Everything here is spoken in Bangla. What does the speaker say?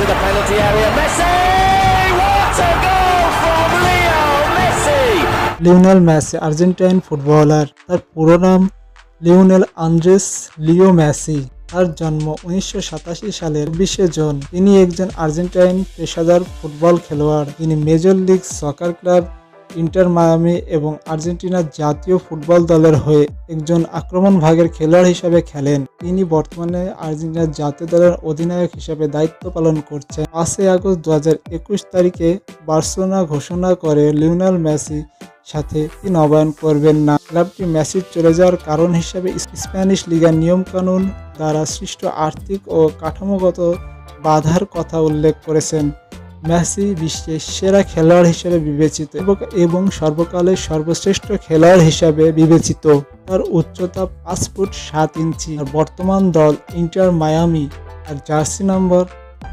into the penalty area. Messi! What a goal from Leo Messi! Lionel Messi Argentine footballer. তার পুরো নাম লিওনেল আন্দ্রেস লিও মেসি। তার জন্ম 1987 সালের 20 জুন। তিনি একজন আর্জেন্টাইন পেশাদার ফুটবল খেলোয়াড়। তিনি major league soccer club inter Miami এবং আর্জেন্টিনার জাতীয় ফুটবল দলের হয়ে একজন আক্রমণ ভাগের খেলোয়াড় হিসেবে খেলেন। তিনি বর্তমানে আর্জেন্টিনার জাতীয় দলের অধিনায়ক হিসেবে দায়িত্ব পালন করছেন। 5 আগস্ট 2021 তারিখে বার্সেলোনা ঘোষণা করে লিওনেল মেসি সাথে নবায়ন করবেন না। ক্লাবটি মেসির চলে যাওয়ার কারণ হিসেবে স্প্যানিশ লিগার নিয়মকানুন দ্বারা সৃষ্ট আর্থিক ও কাঠামোগত বাধার কথা উল্লেখ করেছেন। মেসি বিশ্বের সেরা খেলোয়াড় হিসেবে বিবেচিত এবং সর্বকালের সর্বশ্রেষ্ঠ খেলোয়াড় হিসেবে বিবেচিত। তার উচ্চতা 5 ফুট 7 ইঞ্চি। আর বর্তমান দল ইন্টার মায়ামি আর জার্সি নম্বর